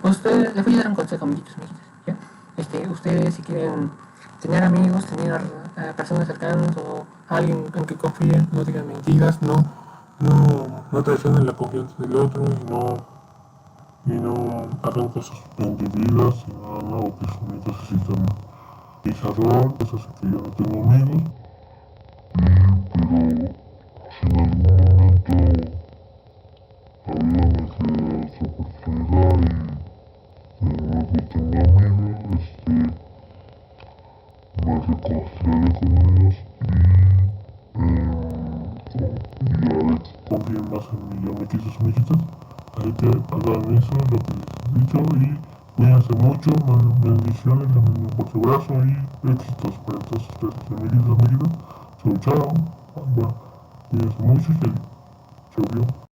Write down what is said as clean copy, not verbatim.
Ustedes, les voy a dar un consejo, amiguitos, amiguitas, ¿ya? Ustedes si quieren tener amigos, tener personas cercanas o alguien en que confíen, no digan mentiras, no traicionen la confianza del otro y no hagan cosas indebidas, o que su mente se sientan pisador, cosas así que yo no tengo amigos. Pero si en algún momento la vida me queda súper fea y luego tengo amigos, me reconciliaré con ellos y haré que confíen más en mí, amiguitos, amiguitas. Así que hagan eso, lo que les he dicho, y cuídense mucho, bendiciones, les mando un fuerte abrazo y éxitos para todos ustedes, amiguitos, amiguitas. Chau, chao, cuídense mucho y chau, chau.